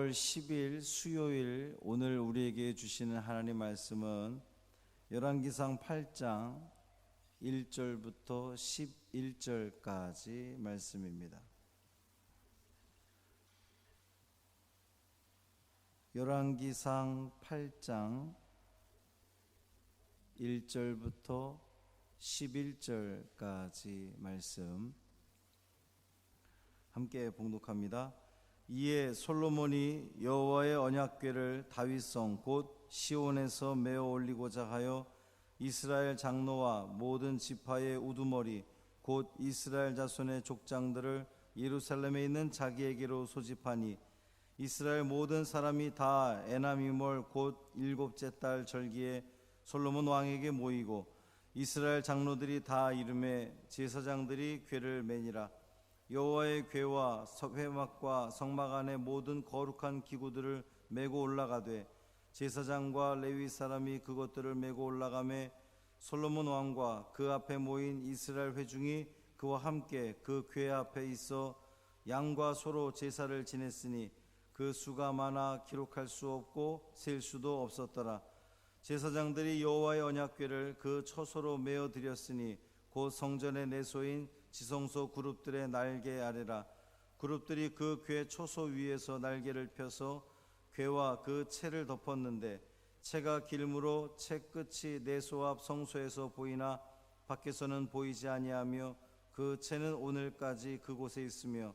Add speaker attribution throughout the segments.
Speaker 1: 6월 10일 수요일 오늘 우리에게 주시는 하나님 말씀은 열왕기상 8장 1절부터 11절까지 말씀입니다. 열왕기상 8장 1절부터 11절까지 말씀 함께 봉독합니다. 이에 솔로몬이 여호와의 언약궤를 다윗성 곧 시온에서 메어 올리고자 하여 이스라엘 장로와 모든 지파의 우두머리 곧 이스라엘 자손의 족장들을 예루살렘에 있는 자기에게로 소집하니 이스라엘 모든 사람이 다 에나미몰 곧 일곱째 달 절기에 솔로몬 왕에게 모이고 이스라엘 장로들이 다 이름에 제사장들이 궤를 매니라. 여호와의 궤와 회막과 성막 안의 모든 거룩한 기구들을 메고 올라가되 제사장과 레위 사람이 그것들을 메고 올라가매 솔로몬 왕과 그 앞에 모인 이스라엘 회중이 그와 함께 그 궤 앞에 있어 양과 소로 제사를 지냈으니 그 수가 많아 기록할 수 없고 셀 수도 없었더라. 제사장들이 여호와의 언약궤를 그 처소로 메어 드렸으니 곧 성전의 내소인 지성소 그룹들의 날개 아래라. 그룹들이 그 궤 초소 위에서 날개를 펴서 궤와 그 채를 덮었는데 채가 길므로 채 끝이 내소 앞 성소에서 보이나 밖에서는 보이지 아니하며 그 채는 오늘까지 그곳에 있으며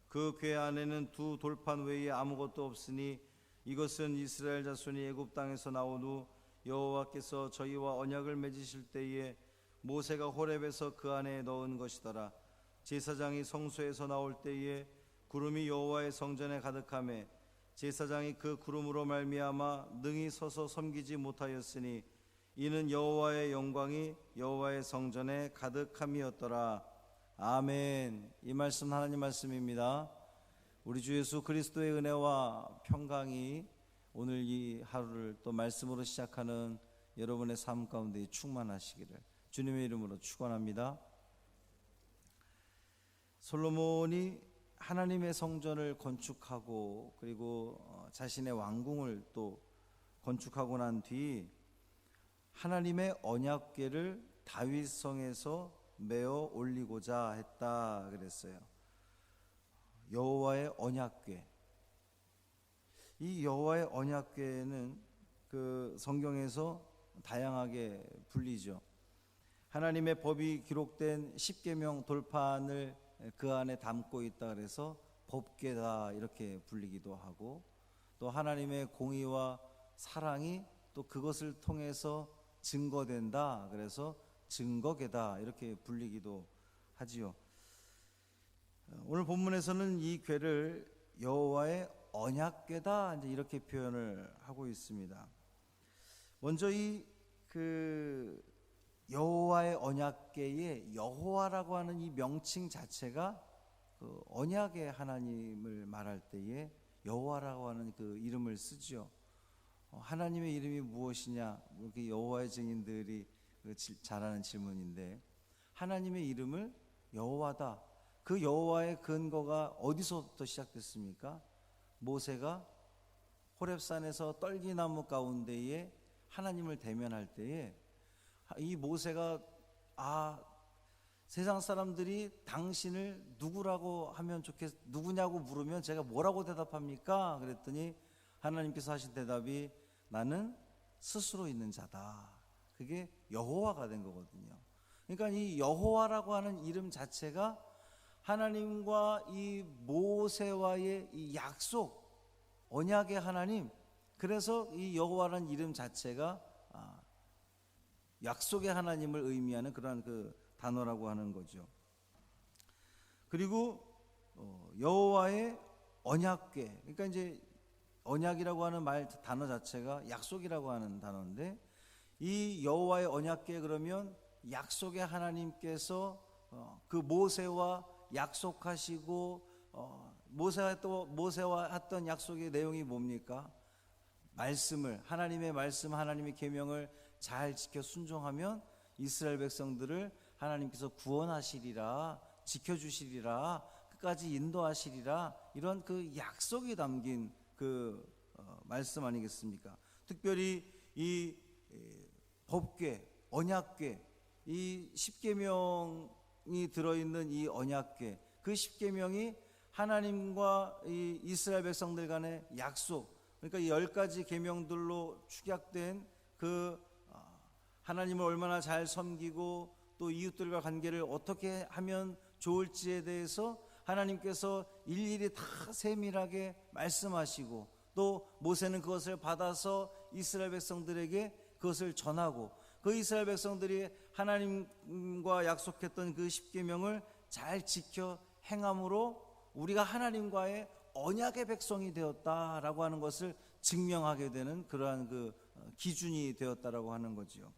Speaker 1: 그 궤 안에는 두 돌판 외에 아무것도 없으니 이것은 이스라엘 자손이 애굽 땅에서 나온 후 여호와께서 저희와 언약을 맺으실 때에 모세가 호렙에서 그 안에 넣은 것이더라. 제사장이 성소에서 나올 때에 구름이 여호와의 성전에 가득하매 제사장이 그 구름으로 말미암아 능히 서서 섬기지 못하였으니 이는 여호와의 영광이 여호와의 성전에 가득함이었더라. 아멘. 이 말씀 하나님 말씀입니다. 우리 주 예수 그리스도의 은혜와 평강이 오늘 이 하루를 또 말씀으로 시작하는 여러분의 삶 가운데 충만하시기를 주님의 이름으로 축원합니다. 솔로몬이 하나님의 성전을 건축하고 그리고 자신의 왕궁을 또 건축하고 난 뒤 하나님의 언약궤를 다윗성에서 메어 올리고자 했다 그랬어요. 여호와의 언약궤. 이 여호와의 언약궤는 그 성경에서 다양하게 불리죠. 하나님의 법이 기록된 십계명 돌판을 그 안에 담고 있다 그래서 법궤다 이렇게 불리기도 하고 또 하나님의 공의와 사랑이 또 그것을 통해서 증거된다 그래서 증거궤다 이렇게 불리기도 하지요. 오늘 본문에서는 이 궤를 여호와의 언약궤다 이제 이렇게 표현을 하고 있습니다. 먼저 이 여호와의 언약궤의 여호와라고 하는 이 명칭 자체가 그 언약의 하나님을 말할 때에 여호와라고 하는 그 이름을 쓰죠. 하나님의 이름이 무엇이냐? 이렇게 여호와의 증인들이 잘 하는 질문인데 하나님의 이름을 여호와다. 그 여호와의 근거가 어디서부터 시작됐습니까? 모세가 호렙산에서 떨기나무 가운데에 하나님을 대면할 때에 이 모세가 세상 사람들이 당신을 누구라고 하면 누구냐고 물으면 제가 뭐라고 대답합니까? 그랬더니 하나님께서 하신 대답이 나는 스스로 있는 자다. 그게 여호와가 된 거거든요. 그러니까 이 여호와라고 하는 이름 자체가 하나님과 이 모세와의 이 약속, 언약의 하나님. 그래서 이 여호와라는 이름 자체가 약속의 하나님을 의미하는 그러한 그 단어라고 하는 거죠. 그리고 여호와의 언약궤. 그러니까 이제 언약이라고 하는 단어 자체가 약속이라고 하는 단어인데 이 여호와의 언약궤 그러면 약속의 하나님께서 그 모세와 약속하시고 모세와 했던 약속의 내용이 뭡니까? 말씀을 하나님의 말씀 하나님의 계명을 잘 지켜 순종하면 이스라엘 백성들을 하나님께서 구원하시리라 지켜주시리라 끝까지 인도하시리라 이런 그 약속이 담긴 그 말씀 아니겠습니까? 특별히 이 법궤, 언약궤, 이 십계명이 들어있는 이 언약궤, 그 십계명이 하나님과 이 이스라엘 백성들 간의 약속, 그러니까 이 10가지 계명들로 축약된 그 하나님을 얼마나 잘 섬기고 또 이웃들과 관계를 어떻게 하면 좋을지에 대해서 하나님께서 일일이 다 세밀하게 말씀하시고, 또 모세는 그것을 받아서 이스라엘 백성들에게 그것을 전하고, 그 이스라엘 백성들이 하나님과 약속했던 그 십계명을 잘 지켜 행함으로 우리가 하나님과의 언약의 백성이 되었다라고 하는 것을 증명하게 되는 그러한 그 기준이 되었다라고 하는 거지요.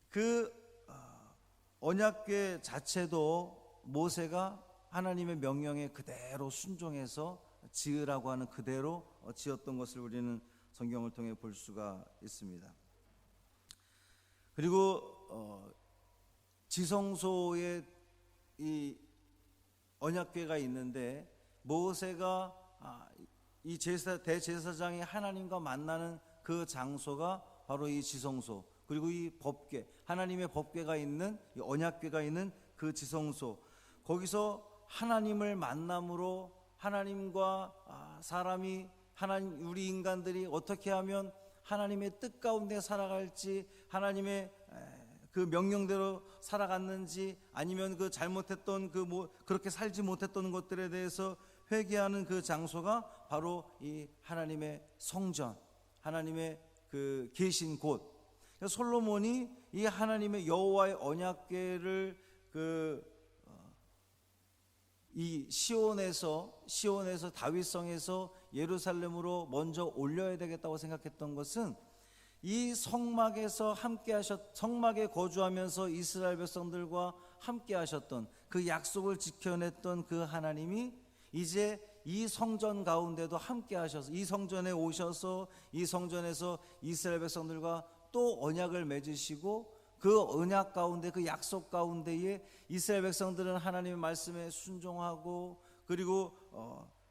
Speaker 1: 그 언약궤 자체도 모세가 하나님의 명령에 그대로 순종해서 지으라고 하는 그대로 지었던 것을 우리는 성경을 통해 볼 수가 있습니다. 그리고 지성소에 이 언약궤가 있는데, 모세가 이 대제사장이 하나님과 만나는 그 장소가 바로 이 지성소, 그리고 이 법궤, 하나님의 법궤가 있는, 이 언약궤가 있는 그 지성소, 거기서 하나님을 만남으로 하나님과 사람이, 우리 인간들이 어떻게 하면 하나님의 뜻 가운데 살아갈지, 하나님의 그 명령대로 살아갔는지, 아니면 그 잘못했던 그렇게 살지 못했던 것들에 대해서 회개하는 그 장소가 바로 이 하나님의 성전, 하나님의 그 계신 곳. 솔로몬이 이 하나님의 여호와의 언약궤를 이 시온에서 다윗성에서 예루살렘으로 먼저 올려야 되겠다고 생각했던 것은, 이 성막에 거주하면서 이스라엘 백성들과 함께 하셨던 그 약속을 지켜냈던 그 하나님이 이제 이 성전 가운데도 함께 하셔서, 이 성전에 오셔서 이 성전에서 이스라엘 백성들과 또 언약을 맺으시고, 그 언약 가운데, 그 약속 가운데에 이스라엘 백성들은 하나님의 말씀에 순종하고, 그리고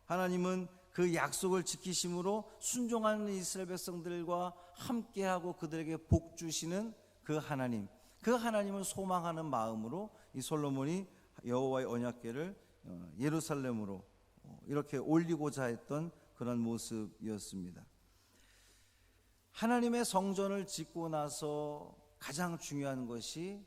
Speaker 1: 하나님은 그 약속을 지키심으로 순종하는 이스라엘 백성들과 함께하고 그들에게 복 주시는 그 하나님을 소망하는 마음으로 이 솔로몬이 여호와의 언약궤를 예루살렘으로 이렇게 올리고자 했던 그런 모습이었습니다. 하나님의 성전을 짓고 나서 가장 중요한 것이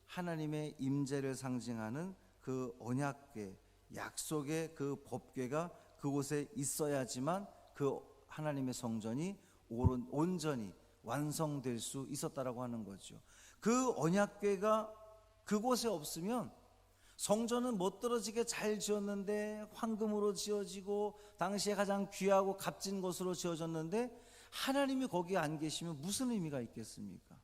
Speaker 1: 하나님의 임재를 상징하는 그 언약궤, 약속의 그 법궤가 그곳에 있어야지만 그 하나님의 성전이 온전히 완성될 수 있었다라고 하는 거죠. 그 언약궤가 그곳에 없으면 성전은 멋들어지게 잘 지었는데, 황금으로 지어지고 당시에 가장 귀하고 값진 것으로 지어졌는데, 하나님이 거기에 안 계시면 무슨 의미가 있겠습니까?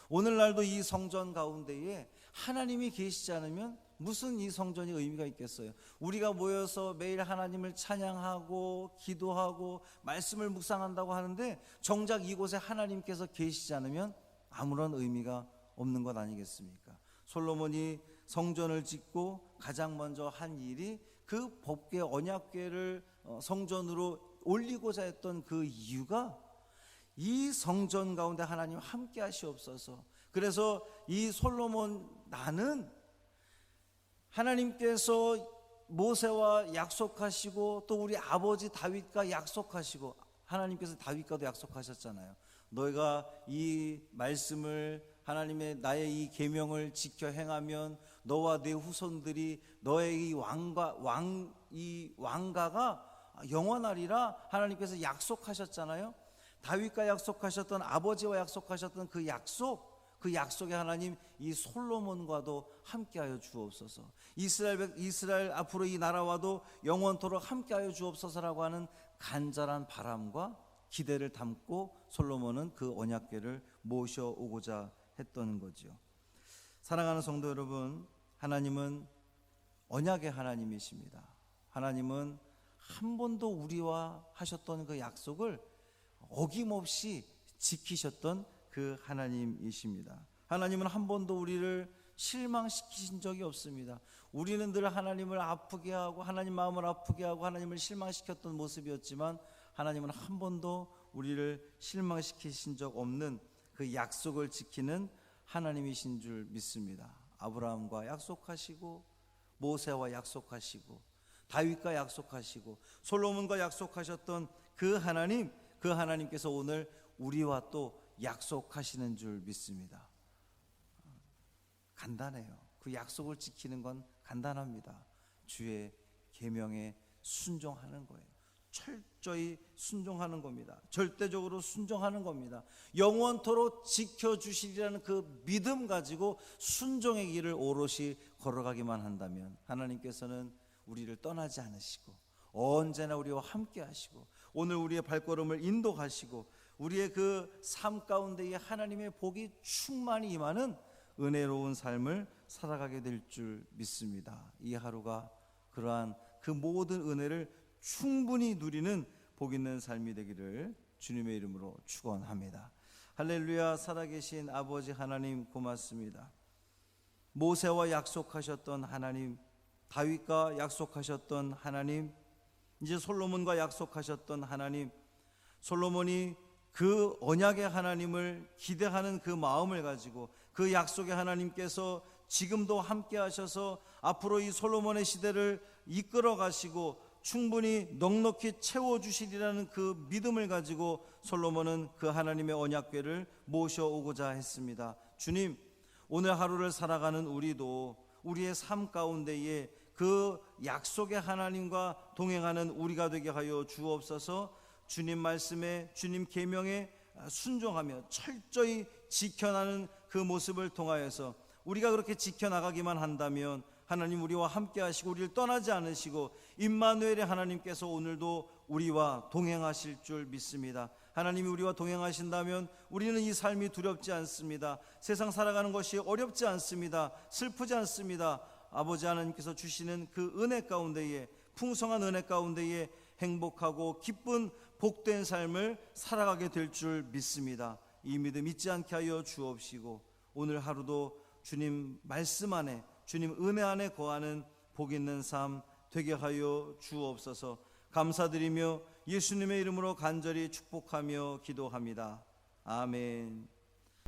Speaker 1: 오늘날도 이 성전 가운데에 하나님이 계시지 않으면 무슨 이 성전이 의미가 있겠어요? 우리가 모여서 매일 하나님을 찬양하고 기도하고 말씀을 묵상한다고 하는데, 정작 이곳에 하나님께서 계시지 않으면 아무런 의미가 없는 것 아니겠습니까? 솔로몬이 성전을 짓고 가장 먼저 한 일이 그 법궤, 언약궤를 성전으로 올리고자 했던 그 이유가, 이 성전 가운데 하나님 함께 하시옵소서. 그래서 이 솔로몬, 나는 하나님께서 모세와 약속하시고 또 우리 아버지 다윗과 약속하시고, 하나님께서 다윗과도 약속하셨잖아요. 너희가 이 말씀을, 하나님의 나의 이 계명을 지켜 행하면 너와 내 후손들이 너의 이 왕가가 영원하리라 하나님께서 약속하셨잖아요. 다윗과 약속하셨던, 아버지와 약속하셨던 그 약속의 하나님, 이 솔로몬과도 함께하여 주옵소서. 이스라엘 앞으로 이 나라와도 영원토록 함께하여 주옵소서라고 하는 간절한 바람과 기대를 담고 솔로몬은 그 언약궤를 모셔오고자 했던 거죠. 사랑하는 성도 여러분, 하나님은 언약의 하나님이십니다. 하나님은 한 번도 우리와 하셨던 그 약속을 어김없이 지키셨던 그 하나님이십니다. 하나님은 한 번도 우리를 실망시키신 적이 없습니다. 우리는 늘 하나님을 아프게 하고 하나님 마음을 아프게 하고 하나님을 실망시켰던 모습이었지만 하나님은 한 번도 우리를 실망시키신 적 없는 그 약속을 지키는 하나님이신 줄 믿습니다. 아브라함과 약속하시고 모세와 약속하시고 다윗과 약속하시고 솔로몬과 약속하셨던 그 하나님께서 오늘 우리와 또 약속하시는 줄 믿습니다. 간단해요. 그 약속을 지키는 건 간단합니다. 주의 계명에 순종하는 거예요. 철저히 순종하는 겁니다. 절대적으로 순종하는 겁니다. 영원토록 지켜주시리라는 그 믿음 가지고 순종의 길을 오롯이 걸어가기만 한다면 하나님께서는 우리를 떠나지 않으시고 언제나 우리와 함께 하시고 오늘 우리의 발걸음을 인도하시고 우리의 그 삶 가운데에 하나님의 복이 충만히 임하는 은혜로운 삶을 살아가게 될 줄 믿습니다. 이 하루가 그러한 그 모든 은혜를 충분히 누리는 복 있는 삶이 되기를 주님의 이름으로 축원합니다. 할렐루야. 살아계신 아버지 하나님 고맙습니다. 모세와 약속하셨던 하나님, 다윗과 약속하셨던 하나님, 이제 솔로몬과 약속하셨던 하나님, 솔로몬이 그 언약의 하나님을 기대하는 그 마음을 가지고 그 약속의 하나님께서 지금도 함께 하셔서 앞으로 이 솔로몬의 시대를 이끌어 가시고 충분히 넉넉히 채워주시리라는 그 믿음을 가지고 솔로몬은 그 하나님의 언약궤를 모셔오고자 했습니다. 주님, 오늘 하루를 살아가는 우리도 우리의 삶 가운데에 그 약속의 하나님과 동행하는 우리가 되게 하여 주옵소서. 주님 말씀에 주님 계명에 순종하며 철저히 지켜나는 그 모습을 통하여서 우리가 그렇게 지켜나가기만 한다면 하나님 우리와 함께 하시고 우리를 떠나지 않으시고 임마누엘의 하나님께서 오늘도 우리와 동행하실 줄 믿습니다. 하나님이 우리와 동행하신다면 우리는 이 삶이 두렵지 않습니다. 세상 살아가는 것이 어렵지 않습니다. 슬프지 않습니다. 아버지 하나님께서 주시는 그 은혜 가운데에 풍성한 은혜 가운데에 행복하고 기쁜 복된 삶을 살아가게 될 줄 믿습니다. 이 믿음 잊지 않게 하여 주옵시고 오늘 하루도 주님 말씀 안에 주님 은혜 안에 거하는 복 있는 삶 되게 하여 주옵소서. 감사드리며 예수님의 이름으로 간절히 축복하며 기도합니다. 아멘.